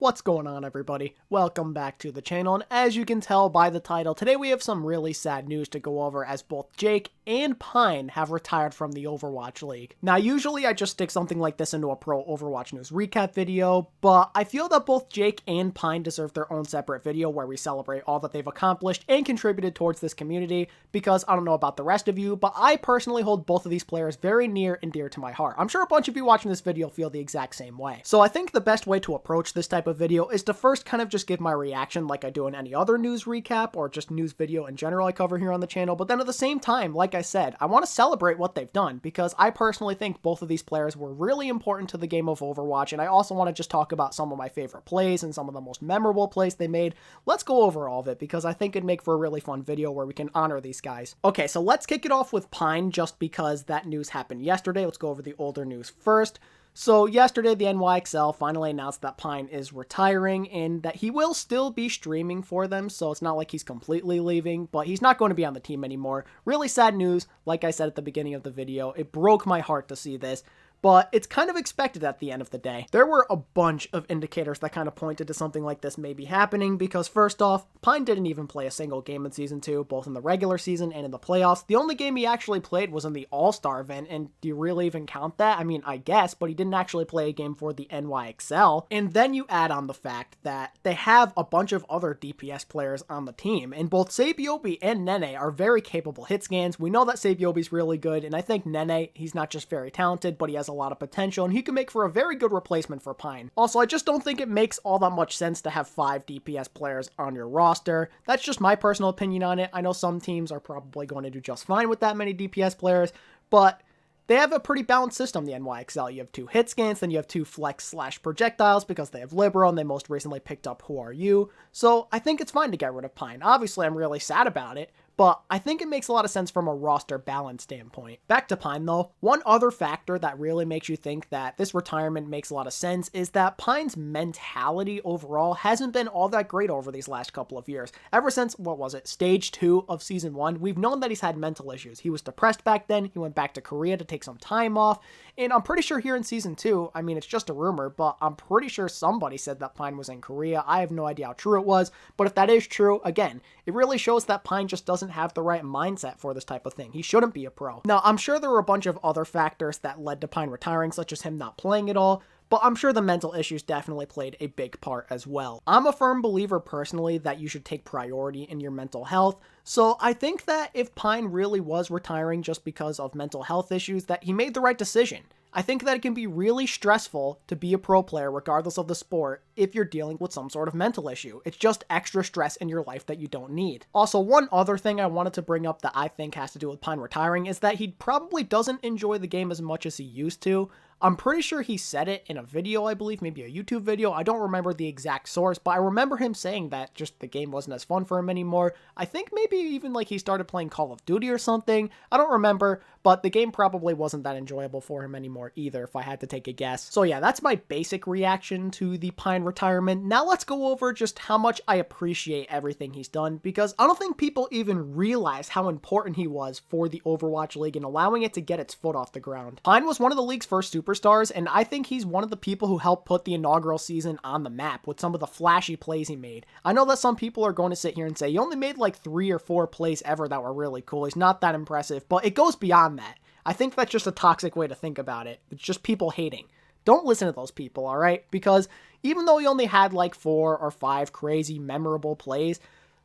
What's going on, everybody? Welcome back to the channel, and as you can tell by the title, today we have some really sad news to go over as both Jake and Pine have retired from the Overwatch League. Now, usually I just stick something like this into a pro Overwatch news recap video, but I feel that both Jake and Pine deserve their own separate video where we celebrate all that they've accomplished and contributed towards this community, because I don't know about the rest of you, but I personally hold both of these players very near and dear to my heart. I'm sure a bunch of you watching this video feel the exact same way. So I think the best way to approach this type of video is to first kind of just give my reaction like I do in any other news recap or just news video in general I cover here on the channel, but then at the same time, like I said, I want to celebrate what they've done because I personally think both of these players were really important to the game of Overwatch, and I also want to just talk about some of my favorite plays and some of the most memorable plays they made. Let's go over all of it because I think it'd make for a really fun video where we can honor these guys. Okay, so let's kick it off with Pine just because that news happened yesterday. Let's go over the older news first. So yesterday, the NYXL finally announced that Pine is retiring and that he will still be streaming for them, so it's not like he's completely leaving, but he's not going to be on the team anymore. Really sad news, like I said at the beginning of the video. It broke my heart to see this, but it's kind of expected at the end of the day. There were a bunch of indicators that kind of pointed to something like this may be happening because first off, Pine didn't even play a single game in Season 2, both in the regular season and in the playoffs. The only game he actually played was in the All-Star event, and do you really even count that? I mean, I guess, but he didn't actually play a game for the NYXL. And then you add on the fact that they have a bunch of other DPS players on the team, and both Sabiobi and Nene are very capable hit scans. We know that Sabiobi's really good, and I think Nene, he's not just very talented, but he has a lot of potential, and he can make for a very good replacement for Pine. Also, I just don't think it makes all that much sense to have 5 DPS players on your roster. That's just my personal opinion on it. I know some teams are probably going to do just fine with that many DPS players, but they have a pretty balanced system, the NYXL. You have 2 hit scans, then you have 2 flex/projectiles because they have Libero, and they most recently picked up Who Are You? So I think it's fine to get rid of Pine. Obviously, I'm really sad about it, but I think it makes a lot of sense from a roster balance standpoint. Back to Pine though, one other factor that really makes you think that this retirement makes a lot of sense is that Pine's mentality overall hasn't been all that great over these last couple of years. Ever since, what was it, Stage 2 of Season 1, we've known that he's had mental issues. He was depressed back then, he went back to Korea to take some time off, and I'm pretty sure here in Season 2, I mean it's just a rumor, but I'm pretty sure somebody said that Pine was in Korea. I have no idea how true it was, but if that is true, again, it really shows that Pine just doesn't have the right mindset for this type of thing. He shouldn't be a pro. Now, I'm sure there were a bunch of other factors that led to Pine retiring, such as him not playing at all, but I'm sure the mental issues definitely played a big part as well. I'm a firm believer personally that you should take priority in your mental health, so I think that if Pine really was retiring just because of mental health issues, that he made the right decision. I think that it can be really stressful to be a pro player regardless of the sport if you're dealing with some sort of mental issue. It's just extra stress in your life that you don't need. Also, one other thing I wanted to bring up that I think has to do with Pine retiring is that he probably doesn't enjoy the game as much as he used to. I'm pretty sure he said it in a video, I believe, maybe a YouTube video. I don't remember the exact source, but I remember him saying that just the game wasn't as fun for him anymore. I think maybe even like he started playing Call of Duty or something. I don't remember, but the game probably wasn't that enjoyable for him anymore either, if I had to take a guess. So yeah, that's my basic reaction to the Pine retirement. Now let's go over just how much I appreciate everything he's done, because I don't think people even realize how important he was for the Overwatch League and allowing it to get its foot off the ground. Pine was one of the league's first superstars, and I think he's one of the people who helped put the inaugural season on the map with some of the flashy plays he made. I know that some people are going to sit here and say, he only made like 3 or 4 plays ever that were really cool. He's not that impressive, but it goes beyond that. I think that's just a toxic way to think about it. It's just people hating. Don't listen to those people, alright? Because even though he only had like 4 or 5 crazy memorable plays,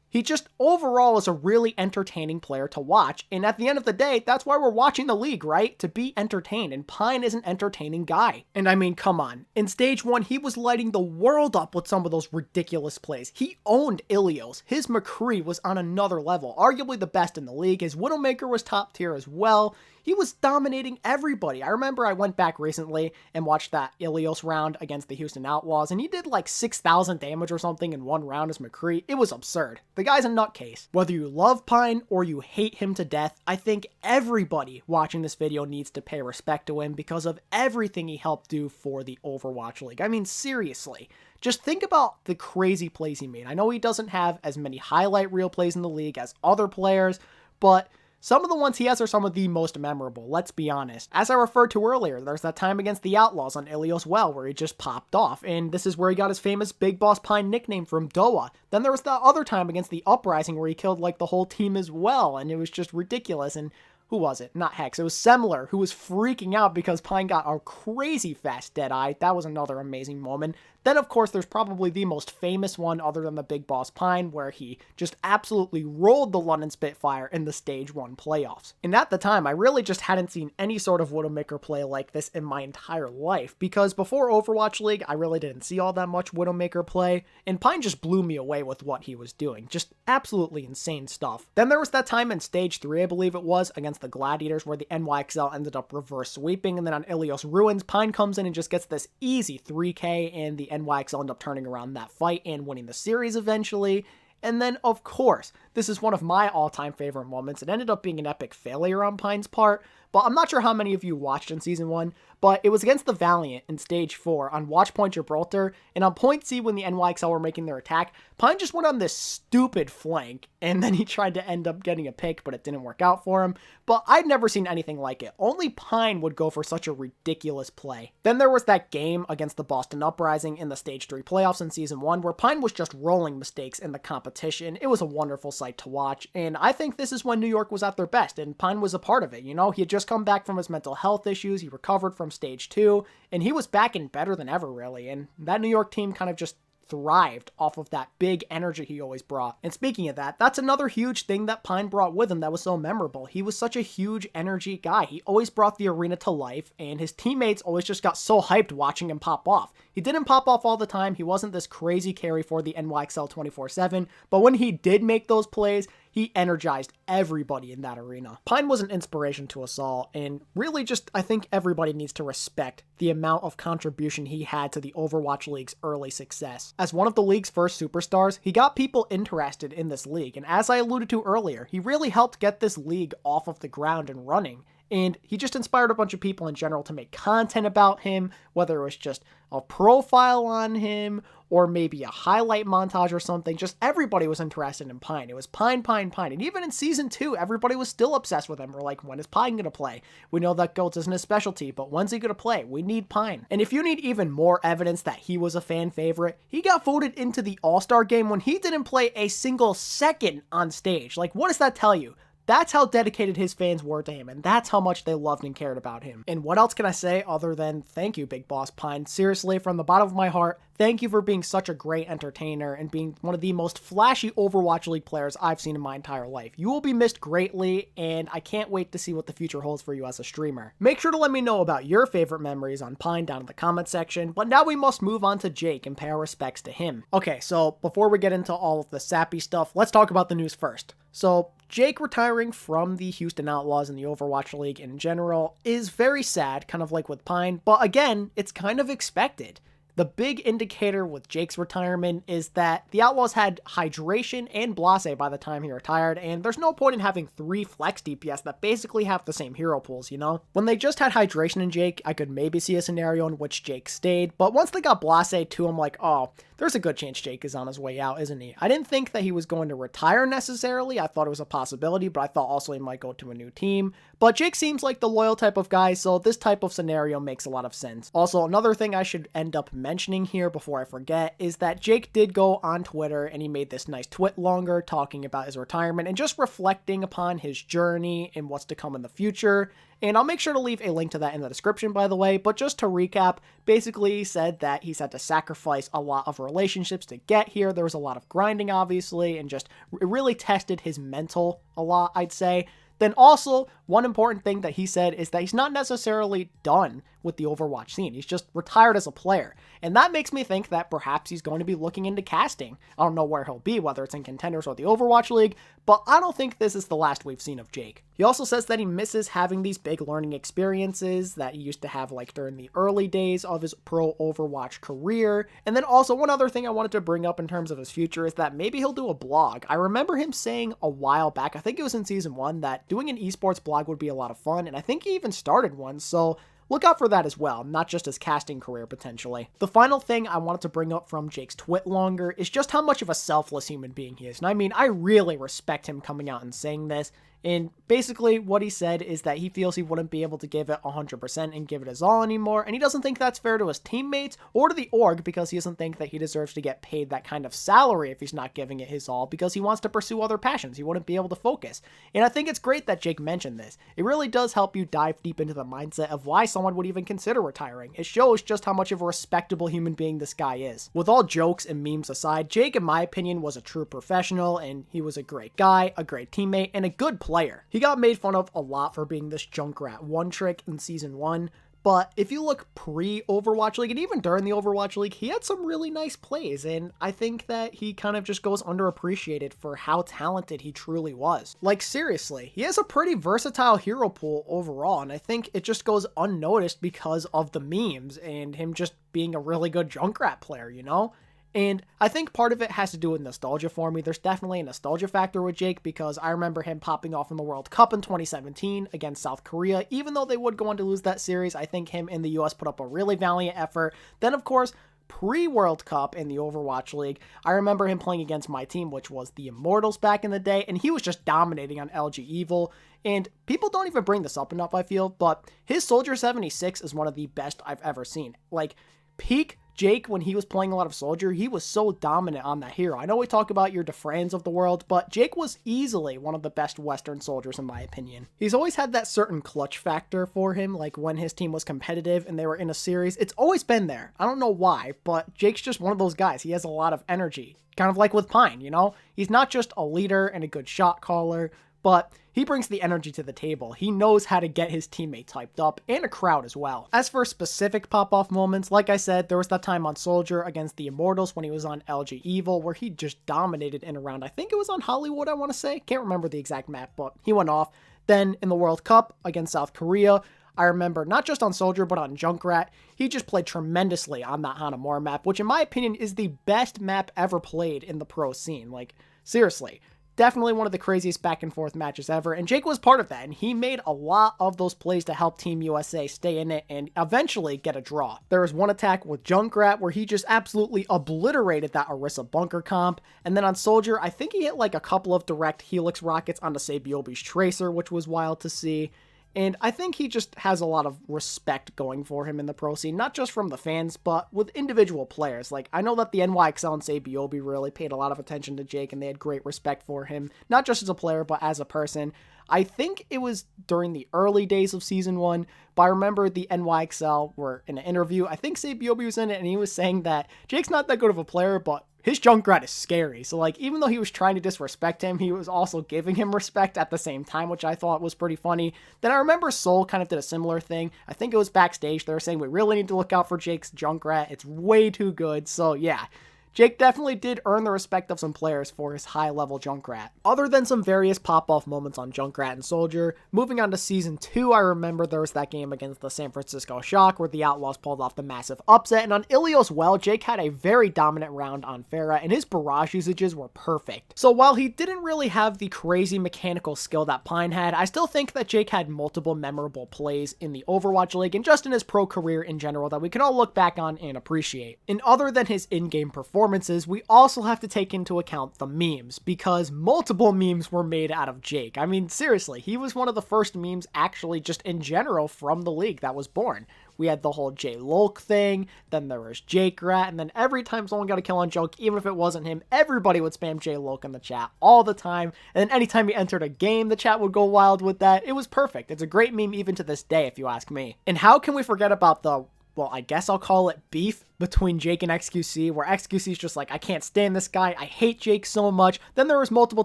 he just overall is a really entertaining player to watch, and at the end of the day, that's why we're watching the league, right? To be entertained, and Pine is an entertaining guy. And I mean, come on. In Stage 1, he was lighting the world up with some of those ridiculous plays. He owned Ilios. His McCree was on another level, arguably the best in the league. His Widowmaker was top tier as well. He was dominating everybody. I remember I went back recently and watched that Ilios round against the Houston Outlaws, and he did like 6,000 damage or something in one round as McCree. It was absurd. The guy's a nutcase. Whether you love Pine or you hate him to death, I think everybody watching this video needs to pay respect to him because of everything he helped do for the Overwatch League. I mean, seriously. Just think about the crazy plays he made. I know he doesn't have as many highlight reel plays in the league as other players, but Some of the ones he has are some of the most memorable, let's be honest. As I referred to earlier, there's that time against the Outlaws on Ilios Well where he just popped off, and this is where he got his famous Big Boss Pine nickname from Doa. Then there was the other time against the Uprising where he killed like the whole team as well, and it was just ridiculous. And who was it? Not Hex. It was Semler, who was freaking out because Pine got a crazy fast Deadeye. That was another amazing moment. Then, of course, there's probably the most famous one other than the Big Boss Pine, where he just absolutely rolled the London Spitfire in the Stage 1 playoffs. And at the time, I really just hadn't seen any sort of Widowmaker play like this in my entire life, because before Overwatch League, I really didn't see all that much Widowmaker play, and Pine just blew me away with what he was doing. Just absolutely insane stuff. Then there was that time in Stage 3, I believe it was, against the Gladiators, where the NYXL ended up reverse sweeping, and then on Ilios Ruins, Pine comes in and just gets this easy 3K, and the NYXL end up turning around that fight and winning the series eventually. And then, of course, this is one of my all-time favorite moments. It ended up being an epic failure on Pine's part, but I'm not sure how many of you watched in Season 1, but it was against the Valiant in Stage 4 on Watch Point Gibraltar, and on Point C when the NYXL were making their attack, Pine just went on this stupid flank, and then he tried to end up getting a pick, but it didn't work out for him. But I'd never seen anything like it. Only Pine would go for such a ridiculous play. Then there was that game against the Boston Uprising in the Stage 3 playoffs in Season 1, where Pine was just rolling mistakes in the competition. It was a wonderful sight to watch, and I think this is when New York was at their best, and Pine was a part of it. You know, he had just come back from his mental health issues, he recovered from Stage 2, and he was back and better than ever, really, and that New York team kind of just thrived off of that big energy he always brought. And speaking of that, that's another huge thing that Pine brought with him that was so memorable. He was such a huge energy guy. He always brought the arena to life, and his teammates always just got so hyped watching him pop off. He didn't pop off all the time. He wasn't this crazy carry for the NYXL 24/7, but when he did make those plays, he energized everybody in that arena. Pine was an inspiration to us all, and really just, I think everybody needs to respect the amount of contribution he had to the Overwatch League's early success. As one of the league's first superstars, he got people interested in this league, and as I alluded to earlier, he really helped get this league off of the ground and running. And he just inspired a bunch of people in general to make content about him, whether it was just a profile on him or maybe a highlight montage or something. Just everybody was interested in Pine. It was Pine, Pine, Pine. And even in Season 2, everybody was still obsessed with him. We're like, when is Pine going to play? We know that GOATS isn't his specialty, but when's he going to play? We need Pine. And if you need even more evidence that he was a fan favorite, he got voted into the All-Star game when he didn't play a single second on stage. Like, what does that tell you? That's how dedicated his fans were to him, and that's how much they loved and cared about him. And what else can I say other than thank you, Big Boss Pine? Seriously, from the bottom of my heart, thank you for being such a great entertainer and being one of the most flashy Overwatch League players I've seen in my entire life. You will be missed greatly, and I can't wait to see what the future holds for you as a streamer. Make sure to let me know about your favorite memories on Pine down in the comment section, but now we must move on to Jake and pay our respects to him. Okay, so before we get into all of the sappy stuff, let's talk about the news first. So, Jake retiring from the Houston Outlaws and the Overwatch League in general is very sad, kind of like with Pine, but again, it's kind of expected. The big indicator with Jake's retirement is that the Outlaws had Hydration and Blase by the time he retired, and there's no point in having 3 flex DPS that basically have the same hero pools, you know? When they just had Hydration and Jake, I could maybe see a scenario in which Jake stayed, but once they got Blase too, I'm like, oh, there's a good chance Jake is on his way out, isn't he? I didn't think that he was going to retire necessarily. I thought it was a possibility, but I thought also he might go to a new team. But Jake seems like the loyal type of guy, so this type of scenario makes a lot of sense. Also, another thing I should end up mentioning here before I forget is that Jake did go on Twitter and he made this nice twit longer talking about his retirement and just reflecting upon his journey and what's to come in the future. And I'll make sure to leave a link to that in the description, by the way. But just to recap, basically he said that he's had to sacrifice a lot of relationships to get here. There was a lot of grinding, obviously, and just it really tested his mental a lot, I'd say. Then also, one important thing that he said is that he's not necessarily done with the Overwatch scene. He's just retired as a player. And that makes me think that perhaps he's going to be looking into casting. I don't know where he'll be, whether it's in Contenders or the Overwatch League, but I don't think this is the last we've seen of Jake. He also says that he misses having these big learning experiences that he used to have like during the early days of his pro Overwatch career. And then also one other thing I wanted to bring up in terms of his future is that maybe he'll do a blog. I remember him saying a while back, I think it was in Season 1, that doing an esports blog would be a lot of fun, and I think he even started one, so look out for that as well, not just his casting career potentially. The final thing I wanted to bring up from Jake's twit longer is just how much of a selfless human being he is. And I mean, I really respect him coming out and saying this. And basically what he said is that he feels he wouldn't be able to give it 100% and give it his all anymore, and he doesn't think that's fair to his teammates or to the org because he doesn't think that he deserves to get paid that kind of salary if he's not giving it his all, because he wants to pursue other passions. He wouldn't be able to focus. And I think it's great that Jake mentioned this. It really does help you dive deep into the mindset of why someone would even consider retiring. It shows just how much of a respectable human being this guy is. With all jokes and memes aside, Jake, in my opinion, was a true professional, and he was a great guy, a great teammate, and a good player. He got made fun of a lot for being this Junkrat one trick in Season 1, but if you look pre-Overwatch League and even during the Overwatch League, he had some really nice plays, and I think that he kind of just goes underappreciated for how talented he truly was. Like, seriously, he has a pretty versatile hero pool overall, and I think it just goes unnoticed because of the memes and him just being a really good Junkrat player, you know? And I think part of it has to do with nostalgia for me. There's definitely a nostalgia factor with Jake because I remember him popping off in the World Cup in 2017 against South Korea. Even though they would go on to lose that series, I think him and the US put up a really valiant effort. Then, of course, pre-World Cup in the Overwatch League, I remember him playing against my team, which was the Immortals back in the day, and he was just dominating on LG Evil. And people don't even bring this up enough, I feel, but his Soldier 76 is one of the best I've ever seen. Like, peak Jake, when he was playing a lot of Soldier, he was so dominant on that hero. I know we talk about your Defrans of the world, but Jake was easily one of the best Western soldiers in my opinion. He's always had that certain clutch factor for him, like when his team was competitive and they were in a series. It's always been there. I don't know why, but Jake's just one of those guys. He has a lot of energy. Kind of like with Pine, you know? He's not just a leader and a good shot caller, but he brings the energy to the table. He knows how to get his teammates hyped up, and a crowd as well. As for specific pop-off moments, like I said, there was that time on Soldier against the Immortals when he was on LG Evil, where he just dominated in a round. I think it was on Hollywood, I want to say. Can't remember the exact map, but he went off. Then in the World Cup against South Korea, I remember not just on Soldier, but on Junkrat, he just played tremendously on that Hanamura map, which in my opinion is the best map ever played in the pro scene. Like, seriously. Definitely one of the craziest back and forth matches ever, and Jake was part of that, and he made a lot of those plays to help Team USA stay in it and eventually get a draw. There was one attack with Junkrat where he just absolutely obliterated that Orisa bunker comp, and then on Soldier, I think he hit like a couple of direct Helix rockets onto Sabiobi's Tracer, which was wild to see. And I think he just has a lot of respect going for him in the pro scene, not just from the fans, but with individual players. Like, I know that the NYXL and Sabiobi really paid a lot of attention to Jake, and they had great respect for him, not just as a player, but as a person. I think it was during the early days of Season 1, but I remember the NYXL were in an interview. I think Sabiobi was in it, and he was saying that Jake's not that good of a player, but his Junkrat is scary. So, like, even though he was trying to disrespect him, he was also giving him respect at the same time, which I thought was pretty funny. Then I remember Soul kind of did a similar thing. I think it was backstage. They were saying, we really need to look out for Jake's Junkrat. It's way too good. So, yeah. Jake definitely did earn the respect of some players for his high-level Junkrat. Other than some various pop-off moments on Junkrat and Soldier, moving on to Season 2, I remember there was that game against the San Francisco Shock where the Outlaws pulled off the massive upset, and on Ilios well, Jake had a very dominant round on Pharah, and his barrage usages were perfect. So while he didn't really have the crazy mechanical skill that Pine had, I still think that Jake had multiple memorable plays in the Overwatch League and just in his pro career in general that we can all look back on and appreciate. And other than his in-game performances, we also have to take into account the memes, because multiple memes were made out of Jake. I mean, seriously, he was one of the first memes actually just in general from the league that was born. We had the whole J-Lolk thing, then there was Jake Rat, and then every time someone got a kill on Joke, even if it wasn't him, everybody would spam J-Lolk in the chat all the time, and then anytime he entered a game, the chat would go wild with that. It was perfect. It's a great meme even to this day, if you ask me. And how can we forget about the, well, I guess I'll call it beef between Jake and XQC, where XQC's just like, I can't stand this guy, I hate Jake so much. Then there was multiple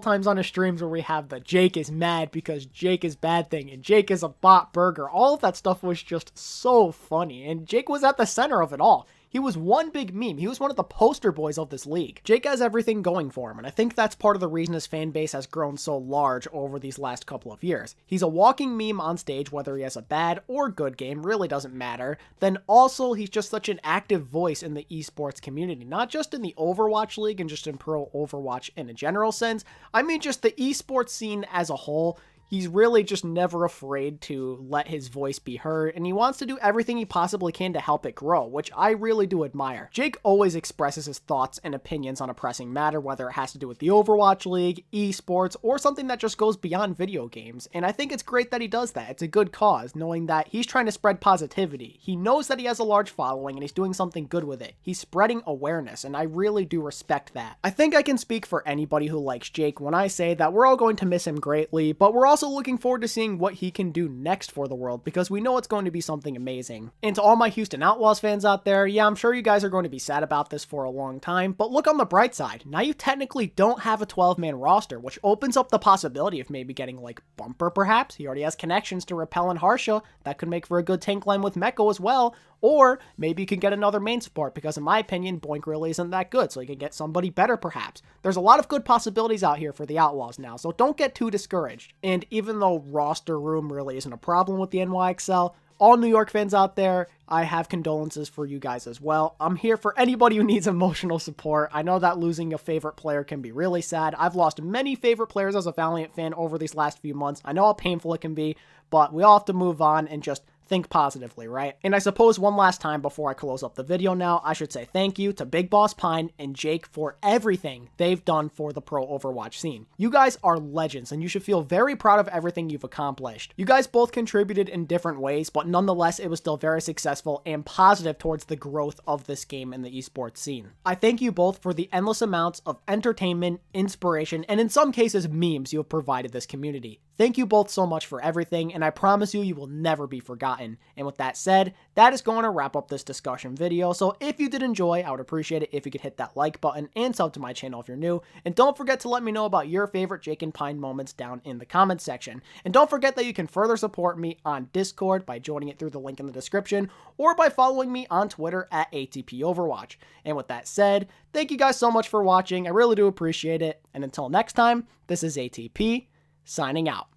times on his streams where we have the Jake is mad because Jake is bad thing, and Jake is a bot burger. All of that stuff was just so funny, and Jake was at the center of it all. He was one big meme. He was one of the poster boys of this league. Jake has everything going for him, and I think that's part of the reason his fan base has grown so large over these last couple of years. He's a walking meme on stage, whether he has a bad or good game, really doesn't matter. Then also, he's just such an active voice in the esports community, not just in the Overwatch League and just in pro Overwatch in a general sense. I mean just the esports scene as a whole. He's really just never afraid to let his voice be heard, and he wants to do everything he possibly can to help it grow, which I really do admire. Jake always expresses his thoughts and opinions on a pressing matter, whether it has to do with the Overwatch League, esports, or something that just goes beyond video games, and I think it's great that he does that. It's a good cause, knowing that he's trying to spread positivity. He knows that he has a large following and he's doing something good with it. He's spreading awareness, and I really do respect that. I think I can speak for anybody who likes Jake when I say that we're all going to miss him greatly, but we're also looking forward to seeing what he can do next for the world, because we know it's going to be something amazing. And to all my Houston Outlaws fans out there, yeah, I'm sure you guys are going to be sad about this for a long time, but look on the bright side. Now you technically don't have a 12-man roster, which opens up the possibility of maybe getting like Bumper perhaps. He already has connections to Repel and Harsha. That could make for a good tank line with Meko as well. Or maybe you can get another main support, because in my opinion, Boink really isn't that good, so you can get somebody better perhaps. There's a lot of good possibilities out here for the Outlaws now, so don't get too discouraged. And even though roster room really isn't a problem with the NYXL, all New York fans out there, I have condolences for you guys as well. I'm here for anybody who needs emotional support. I know that losing a favorite player can be really sad. I've lost many favorite players as a Valiant fan over these last few months. I know how painful it can be, but we all have to move on and just think positively, right? And I suppose one last time before I close up the video now, I should say thank you to Big Boss Pine and Jake for everything they've done for the pro Overwatch scene. You guys are legends, and you should feel very proud of everything you've accomplished. You guys both contributed in different ways, but nonetheless, it was still very successful and positive towards the growth of this game in the esports scene. I thank you both for the endless amounts of entertainment, inspiration, and in some cases, memes you have provided this community. Thank you both so much for everything, and I promise you, you will never be forgotten. And with that said, that is going to wrap up this discussion video. So if you did enjoy, I would appreciate it if you could hit that like button and sub to my channel if you're new. And don't forget to let me know about your favorite Jake and Pine moments down in the comments section. And don't forget that you can further support me on Discord by joining it through the link in the description, or by following me on Twitter at ATP Overwatch. And with that said, thank you guys so much for watching. I really do appreciate it. And until next time, this is ATP. Signing out.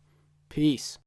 Peace.